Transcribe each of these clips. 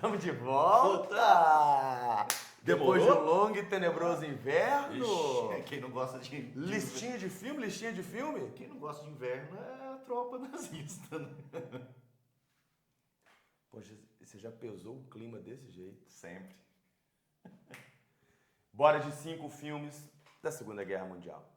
Estamos de volta! Depois de um longo e tenebroso inverno. Ixi, quem não gosta de Listinha de filme, listinha de filme? Quem não gosta de inverno é a tropa nazista, né? Poxa, você já pesou o clima desse jeito? Sempre. Bora de 5 filmes da Segunda Guerra Mundial.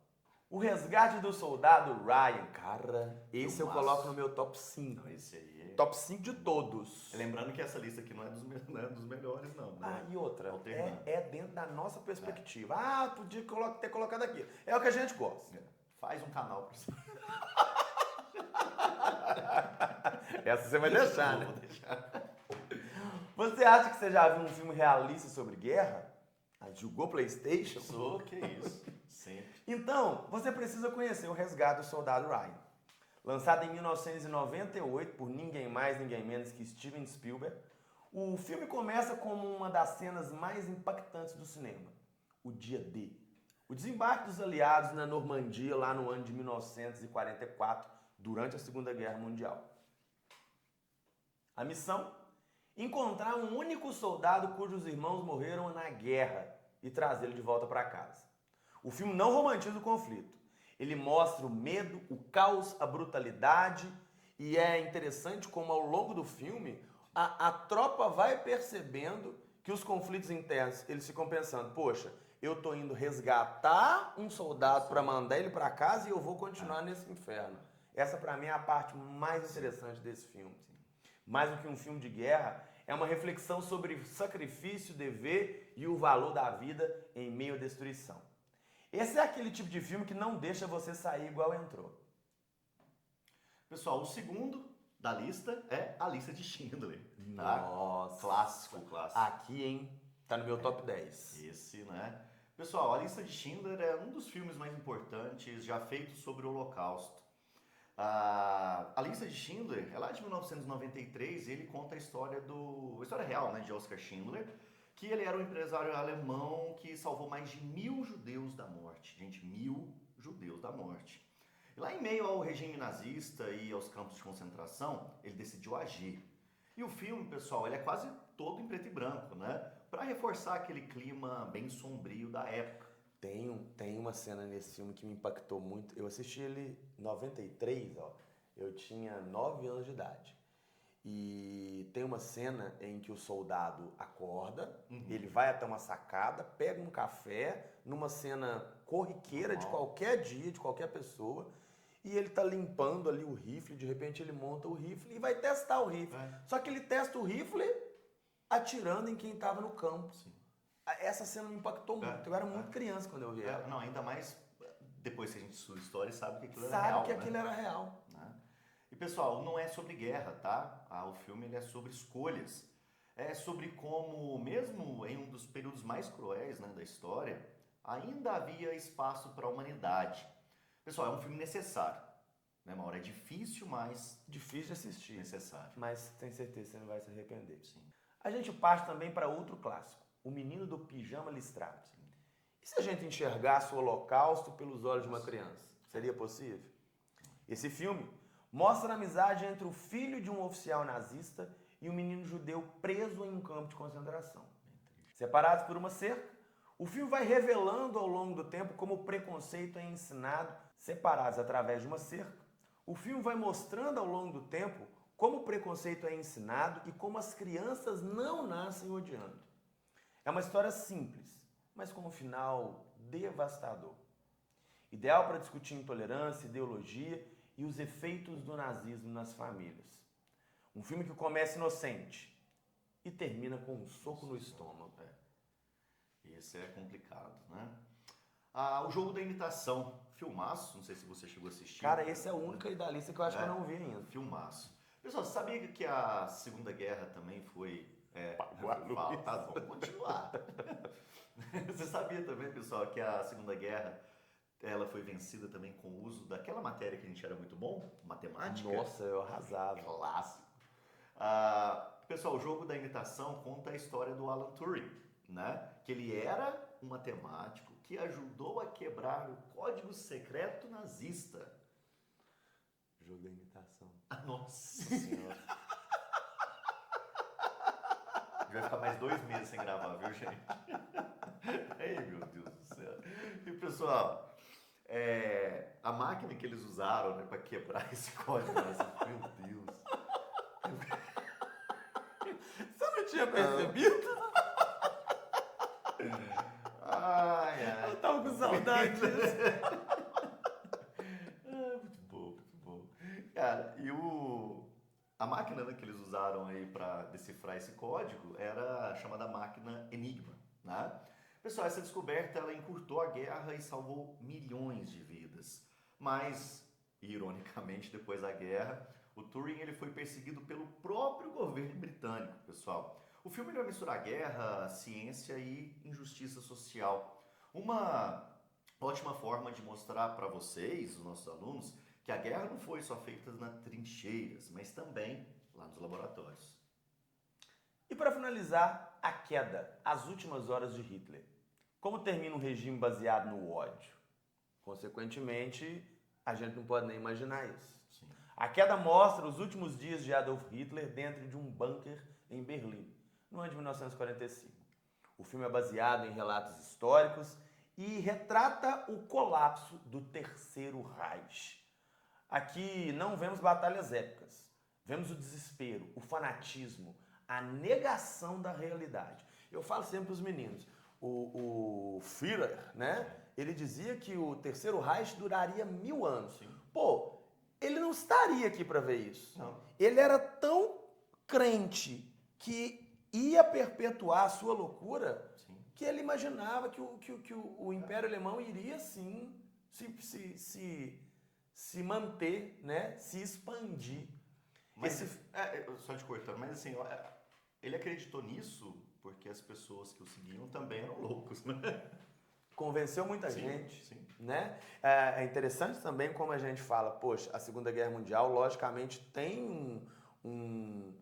O Resgate do Soldado Ryan. Cara, esse eu coloco no meu top 5. Não, esse aí é... Top 5 de todos. Lembrando que essa lista aqui não é dos melhores, não. Né? Ah, e outra, Alternando. é dentro da nossa perspectiva. Ah, podia ter colocado aqui. É o que a gente gosta. Faz um canal pra você. Essa você vai deixar, né? Vou deixar. Você acha que você já viu um filme realista sobre guerra? Ah, jogou PlayStation? Sou, que isso. Sempre. Então, você precisa conhecer o Resgate do Soldado Ryan. Lançado em 1998 por ninguém mais, ninguém menos que Steven Spielberg, o filme começa como uma das cenas mais impactantes do cinema, o dia D. O desembarque dos aliados na Normandia lá no ano de 1944, durante a Segunda Guerra Mundial. A missão? Encontrar um único soldado cujos irmãos morreram na guerra e trazê-lo de volta para casa. O filme não romantiza o conflito. Ele mostra o medo, o caos, a brutalidade, e é interessante como ao longo do filme a tropa vai percebendo que os conflitos internos, eles ficam pensando, poxa, eu tô indo resgatar um soldado para mandar ele para casa e eu vou continuar nesse inferno. Essa para mim é a parte mais interessante desse filme. Mais do que um filme de guerra, é uma reflexão sobre sacrifício, dever e o valor da vida em meio à destruição. Esse é aquele tipo de filme que não deixa você sair igual entrou. Pessoal, o segundo da lista é A Lista de Schindler. Tá? Nossa. Clássico. Aqui, hein? Tá no meu top 10. Esse, né? Pessoal, A Lista de Schindler é um dos filmes mais importantes já feitos sobre o Holocausto. A Lista de Schindler é lá de 1993 e ele conta a história real, né, de Oskar Schindler, que ele era um empresário alemão que salvou mais de 1.000 judeus da morte. Gente, 1.000 judeus da morte. E lá em meio ao regime nazista e aos campos de concentração, ele decidiu agir. E o filme, pessoal, ele é quase todo em preto e branco, né? Para reforçar aquele clima bem sombrio da época. Tem uma cena nesse filme que me impactou muito. Eu assisti ele em 93, ó. Eu tinha 9 anos de idade. E tem uma cena em que o soldado acorda, ele vai até uma sacada, pega um café, numa cena corriqueira de qualquer dia, de qualquer pessoa, e ele tá limpando ali o rifle, de repente ele monta o rifle e vai testar o rifle. Só que ele testa o rifle atirando em quem estava no campo. Sim. Essa cena me impactou muito. Eu era muito criança quando eu vi ela. Não, ainda mais depois que a gente estuda história e sabe que aquilo era Sabe real. que né? aquilo era real. E pessoal, não é sobre guerra, tá? O filme ele é sobre escolhas. É sobre como, mesmo em um dos períodos mais cruéis, né, da história, ainda havia espaço para a humanidade. Pessoal, é um filme necessário. Né, Mauro? É difícil, mas Difícil de assistir. necessário. Mas tenho certeza que você não vai se arrepender. Sim. A gente parte também para outro clássico, O Menino do Pijama Listrado. E se a gente enxergasse o Holocausto pelos olhos de uma criança? Seria possível? Esse filme mostra a amizade entre o filho de um oficial nazista e um menino judeu preso em um campo de concentração. Separados por uma cerca, o filme vai revelando ao longo do tempo como o preconceito é ensinado. Separados através de uma cerca, o filme vai mostrando ao longo do tempo como o preconceito é ensinado e como as crianças não nascem odiando. É uma história simples, mas com um final devastador. Ideal para discutir intolerância, ideologia e os efeitos do nazismo nas famílias. Um filme que começa inocente e termina com um soco no estômago. Esse é complicado, né? O Jogo da Imitação, filmaço, não sei se você chegou a assistir. Cara, esse é o único aí da lista que eu acho que eu não vi ainda. Filmaço. Pessoal, você sabia que a Segunda Guerra também foi... vamos continuar. Você sabia também, pessoal, que a Segunda Guerra ela foi vencida também com o uso daquela matéria que a gente era muito bom, matemática? Nossa, eu arrasava. Clássico. Pessoal, o Jogo da Imitação conta a história do Alan Turing, né? Que ele era um matemático que ajudou a quebrar o código secreto nazista. Jogo da Imitação. Nossa Senhora. vai ficar mais 2 meses sem gravar, viu, gente? Ei, meu Deus do céu. E, pessoal, a máquina que eles usaram, né, para quebrar esse código, meu Deus. Você não tinha percebido? Ai, ai. Eu tava com saudade disso. Muito bom, muito bom. Cara, e a máquina, né, que eles usaram aí para decifrar esse código era a chamada máquina Enigma, né? Pessoal, essa descoberta ela encurtou a guerra e salvou milhões de vidas. Mas, ironicamente, depois da guerra, o Turing ele foi perseguido pelo próprio governo britânico, pessoal. O filme vai misturar guerra, ciência e injustiça social. Uma ótima forma de mostrar para vocês, os nossos alunos, que a guerra não foi só feita nas trincheiras, mas também lá nos laboratórios. E para finalizar, a queda, as últimas horas de Hitler. Como termina um regime baseado no ódio? Consequentemente, a gente não pode nem imaginar isso. Sim. A queda mostra os últimos dias de Adolf Hitler dentro de um bunker em Berlim, no ano de 1945. O filme é baseado em relatos históricos e retrata o colapso do Terceiro Reich. Aqui não vemos batalhas épicas, vemos o desespero, o fanatismo, a negação da realidade. Eu falo sempre para os meninos, o Führer, né? Ele dizia que o Terceiro Reich duraria 1000 anos. Sim. Pô, ele não estaria aqui para ver isso. Não. Ele era tão crente que ia perpetuar a sua loucura Sim. que ele imaginava que o Império Alemão iria sim se manter, né? Se expandir. Mas, só te cortando, mas assim, ele acreditou nisso porque as pessoas que o seguiam também eram loucos, né? Convenceu muita Sim, gente, sim. né? É interessante também como a gente fala, poxa, a Segunda Guerra Mundial, logicamente, tem um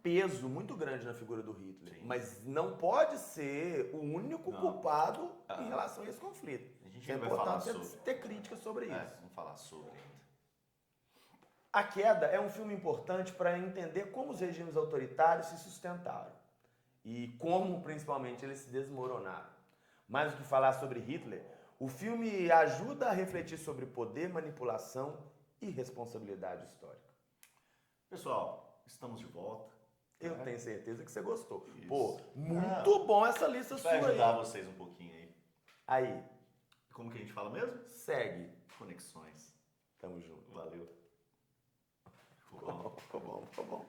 peso muito grande na figura do Hitler, Sim. mas não pode ser o único Não. culpado em relação a esse conflito. A gente É ainda vai falar importante sobre. ter críticas sobre isso. Vamos falar sobre ainda. A Queda é um filme importante para entender como os regimes autoritários se sustentaram e como, principalmente, eles se desmoronaram. Mais do que falar sobre Hitler, o filme ajuda a refletir sobre poder, manipulação e responsabilidade histórica. Pessoal, estamos de volta. Eu tenho certeza que você gostou. Isso. Pô, muito bom essa lista sua Vai ajudar aí. vocês um pouquinho aí. Aí, Como que a gente fala mesmo? segue. Conexões. Tamo junto. Valeu. Ficou bom, ficou bom.